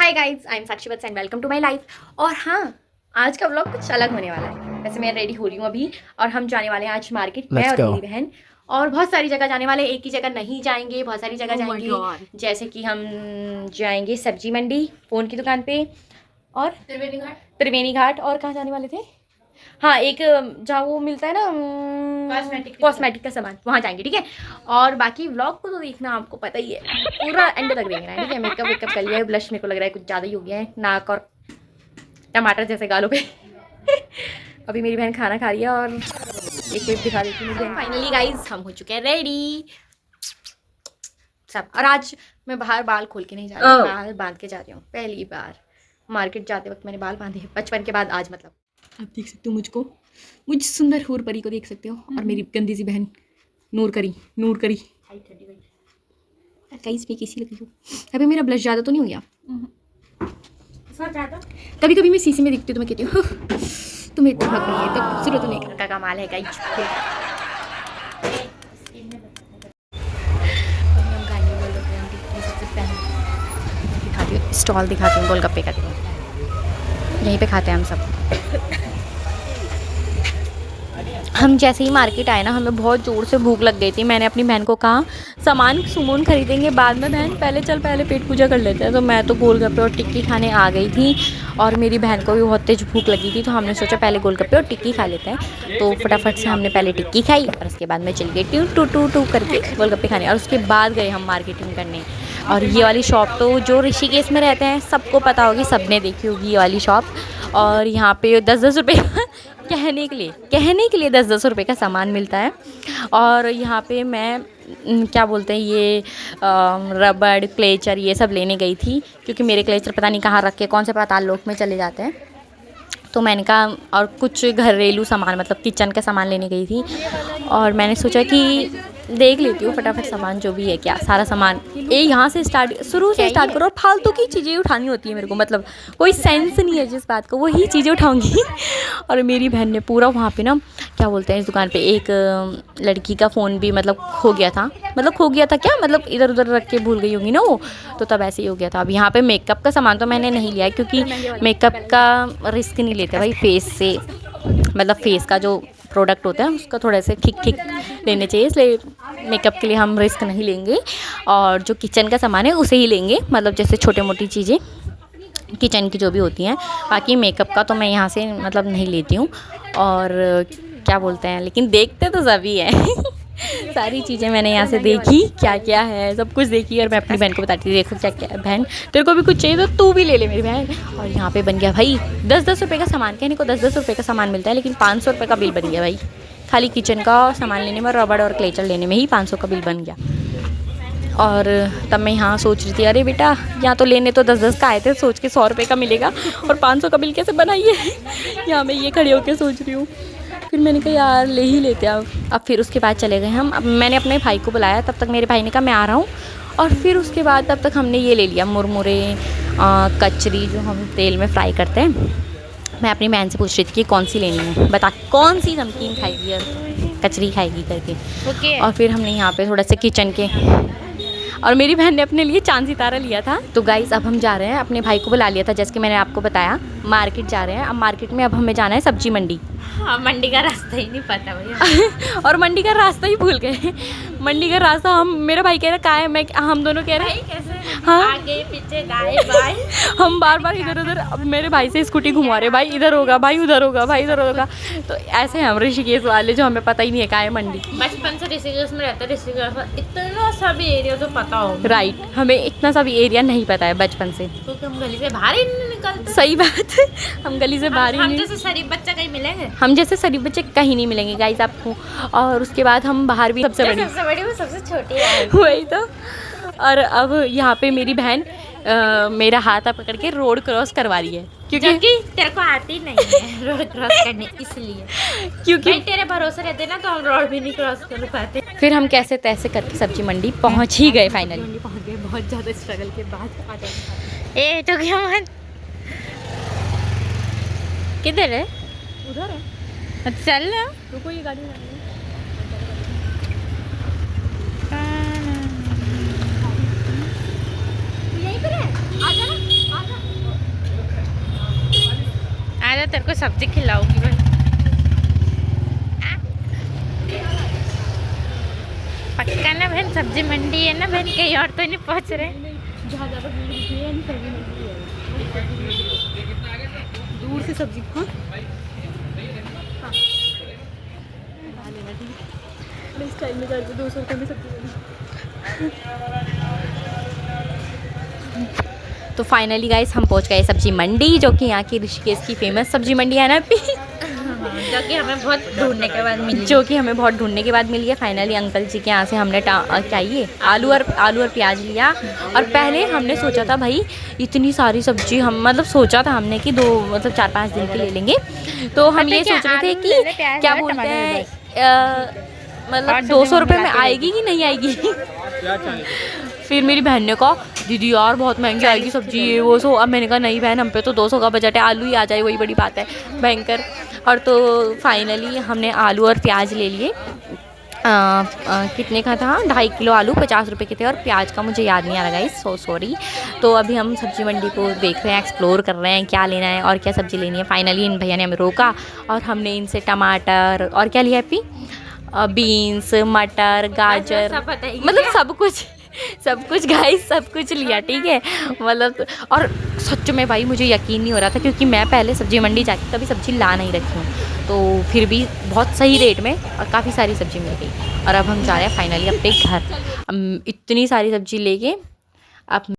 Hi guys, I am Sakshi Bats and welcome to my life. और हाँ, आज का व्लॉग कुछ अलग होने वाला है। वैसे मैं रेडी हो रही हूँ अभी और हम जाने वाले हैं आज मार्केट, मैं Let's और go. मेरी बहन। और बहुत सारी जगह जाने वाले, एक ही जगह नहीं जाएंगे, बहुत सारी जगह जाएंगे। जैसे कि हम जाएंगे सब्जी मंडी, फ़ोन की दुकान पे, और त्रिवेणी घाट। और कहाँ जाने वाले थे? हाँ, एक जहाँ वो मिलता है ना कॉस्मेटिक का सामान, वहाँ जाएंगे। ठीक है। और बाकी व्लॉग को तो देखना, आपको पता ही है, पूरा एंड तक देखना है। ठीक है। मेकअप वेकअप कर लिया है, ब्लश मेरे को लग रहा है कुछ ज़्यादा ही हो गया है, नाक और टमाटर जैसे गालों पे। अभी मेरी बहन खाना खा रही है और एक क्लिप दिखा देती हूँ मुझे। फाइनली गाइज हम हो चुके हैं रेडी सब। और आज मैं बाहर बाल खोल के नहीं जा रही, बाल बांध के जा रही हूँ। पहली बार मार्केट जाते वक्त मैंने बाल बांधे, बचपन के बाद आज। मतलब आप देख सकते हो मुझको, मुझ सुंदर हूर परी को देख सकते हो। और मेरी गंदी सी बहन नूर करी गाइस मैं कैसी लगी हूँ? अभी मेरा ब्लश ज़्यादा तो नहीं हो गया? कभी कभी मैं शीशे में दिखती हूँ तो मैं कहती हूँ तुम्हें इतना हक नहीं है, तो खूबसूरत होने का कमाल है गाइस। दिखाती हूँ, स्टॉल दिखाती हूँ गोलगप्पे का। यहीं पे खाते हैं हम सब। हम जैसे ही मार्केट आए ना, हमें बहुत ज़ोर से भूख लग गई थी। मैंने अपनी बहन को कहा सामान सुमून खरीदेंगे बाद में, बहन पहले पेट पूजा कर लेते हैं। तो मैं तो गोलगप्पे और टिक्की खाने आ गई थी और मेरी बहन को भी बहुत तेज़ भूख लगी थी। तो हमने सोचा पहले गोलगप्पे और टिक्की खा लेते हैं। तो फटाफट से हमने पहले टिक्की खाई और उसके बाद में चल गई ट्यू टू टू टू करके गोलगप्पे खाने। और उसके बाद गए हम मार्केटिंग करने। और ये वाली शॉप तो जो ऋषिकेश में रहते हैं सबको पता होगी, सबने देखी होगी ये वाली शॉप। और यहाँ पे 10-10 रुपये कहने के लिए 10-10 रुपये का सामान मिलता है। और यहाँ पे मैं क्या बोलते हैं ये रबड़ क्लेचर ये सब लेने गई थी, क्योंकि मेरे क्लेचर पता नहीं कहाँ रख के कौन से पाताल लोक में चले जाते हैं। तो मैंने कहा, और कुछ घरेलू सामान मतलब किचन का सामान लेने गई थी। और मैंने सोचा कि देख लेती हूँ फटाफट सामान जो भी है, क्या सारा सामान यहाँ से शुरू से स्टार्ट करो। और फालतू की चीज़ें उठानी होती है मेरे को, मतलब कोई सेंस नहीं है जिस बात को, वही चीज़ें उठाऊंगी। और मेरी बहन ने पूरा वहाँ पे ना क्या बोलते हैं इस दुकान पे एक लड़की का फ़ोन भी मतलब खो गया था क्या, मतलब इधर उधर रख के भूल गई होंगी ना वो, तो तब ऐसे ही हो गया था। अब यहाँ पे मेकअप का सामान तो मैंने नहीं लिया, क्योंकि मेकअप का रिस्क नहीं लेते भाई। फेस से मतलब फेस का जो प्रोडक्ट होता है उसका थोड़ा से ठीक लेने चाहिए, इसलिए मेकअप के लिए हम रिस्क नहीं लेंगे। और जो किचन का सामान है उसे ही लेंगे, मतलब जैसे छोटे मोटी चीज़ें किचन की जो भी होती हैं। बाकी मेकअप का तो मैं यहाँ से मतलब नहीं लेती हूँ। और क्या बोलते हैं, लेकिन देखते तो सभी हैं। सारी चीज़ें मैंने यहाँ से देखी, क्या क्या है सब कुछ देखी। और मैं अपनी बहन को बताती थी देखो क्या क्या है बहन, तेरे को भी कुछ चाहिए तो तू भी ले ले मेरी बहन। और यहाँ पे बन गया भाई 10-10 रुपये का सामान। कहने को 10-10 रुपये का सामान मिलता है, लेकिन 500 रुपये का बिल बन गया भाई। खाली किचन का सामान लेने में, रबड़ और क्लेचर लेने में ही 500 का बिल बन गया। और तब मैं यहाँ सोच रही थी, अरे बेटा यहाँ तो लेने तो 10-10 का आए थे, सोच के 100 रुपये का मिलेगा और 500 का बिल कैसे बनाइए। यहाँ मैं ये खड़े होकर सोच रही हूँ। फिर मैंने कहा यार ले ही लेते हैं अब फिर उसके बाद चले गए हम। अब मैंने अपने भाई को बुलाया, तब तक मेरे भाई ने कहा मैं आ रहा हूँ। और फिर उसके बाद तब तक हमने ये ले लिया मुरमुरे, कचरी जो हम तेल में फ्राई करते हैं। मैं अपनी बहन से पूछ रही थी कि कौन सी लेनी है, बता कौन सी नमकीन खाएगी और कचरी खाएगी करके। और फिर हमने यहाँ पे थोड़ा सा किचन के, और मेरी बहन ने अपने लिए चांद सितारा लिया था। तो गाइस अब हम जा रहे हैं, अपने भाई को बुला लिया था जैसे कि मैंने आपको बताया, मार्केट जा रहे हैं। अब मार्केट में अब हमें जाना है सब्जी मंडी। हाँ, मंडी का रास्ता ही नहीं पता भैया। और मंडी का रास्ता ही भूल गए। मंडी का रास्ता हम, मेरा भाई कह रहा कहाँ है, मैं हम दोनों कह रहे हैं कैसे हाँ, आगे पीछे दाएं बाएं। हम बार इधर उधर। अब मेरे भाई से स्कूटी घुमा रहे, भाई इधर होगा, भाई उधर होगा, भाई इधर होगा। तो ऐसे हैं हम ऋषिकेश वाले, जो हमें पता ही नहीं है कहाँ है मंडी। बचपन से ऋषिकेश में रहता है, ऋषिकेश में इतना सभी एरिया तो पता होगा। राइट, हमें इतना सा भी एरिया नहीं पता है बचपन से, क्योंकि हम गली से बाहर ही नहीं निकलते। सही बात है, हम गली से बाहर ही हम नहीं, जैसे शरीफ बच्चा कहीं मिलेंगे, हम जैसे शरीफ बच्चे कहीं नहीं मिलेंगे गाइस आपको। और उसके बाद हम बाहर भी सबसे बड़ी वो सबसे छोटी है। वही तो। और अब यहाँ पे मेरी बहन मेरा हाथ पकड़ के रोड क्रॉस करवा रही है, क्योंकि तेरे को आती नहीं है रोड क्रॉस करने, इसलिए। क्योंकि तेरे भरोसे रहते ना तो हम रोड भी नहीं क्रॉस कर पाते। फिर हम कैसे तैसे करके सब्जी मंडी पहुँच ही गए फाइनली। पहुंच गए बहुत ज़्यादा स्ट्रगल के बाद। ए तो क्या मन किधर है? उधर है, चल ना। रुको ये गाड़ी यहीं पर है, आ जा। तेरे को सब्जी खिलाऊंगी भाई। पक्का ना बहन, सब्जी मंडी है ना बहन, कहीं और तो नहीं पहुंच रहे। दूर से सब्जी इस टाइम में जाके 200 रुपये में सब्जी। तो फाइनली गाइस हम पहुंच गए सब्जी मंडी, जो कि यहाँ की ऋषिकेश की फेमस सब्जी मंडी है ना जो कि हमें बहुत ढूंढने के बाद मिली है। फाइनली अंकल जी के यहाँ से हमने क्या ये आलू और प्याज लिया। और पहले हमने सोचा था भाई इतनी सारी सब्जी, हम मतलब सोचा था हमने कि 4-5 दिन के ले लेंगे। तो हम ये सोच रहे थे कि क्या बोलते हैं मतलब 200 रुपये में आएगी कि नहीं आएगी। फिर मेरी बहन ने कहा दीदी यार बहुत महंगी आएगी सब्जी ये वो सो। अब मैंने कहा नहीं बहन, हम पे तो 200 का बजट है, आलू ही आ जाए वही बड़ी बात है भयंकर। और तो फाइनली हमने आलू और प्याज ले लिए। कितने का था? 2.5 किलो आलू 50 रुपये के थे, और प्याज का मुझे याद नहीं आ रहा गाइस, सो सॉरी। तो अभी हम सब्जी मंडी को देख रहे हैं, एक्सप्लोर कर रहे हैं क्या लेना है और क्या सब्जी लेनी है। फाइनली इन भैया ने हमें रोका और हमने इनसे टमाटर और क्या लिया है बीन्स, मटर, गाजर, मतलब सब कुछ गाइस सब कुछ लिया, ठीक है मतलब। और सच में भाई मुझे यकीन नहीं हो रहा था, क्योंकि मैं पहले सब्जी मंडी जाके कभी सब्जी ला नहीं रखी हूँ, तो फिर भी बहुत सही रेट में और काफ़ी सारी सब्जी मिल गई। और अब हम जा रहे हैं फाइनली अपने घर। इतनी सारी सब्जी लेके अब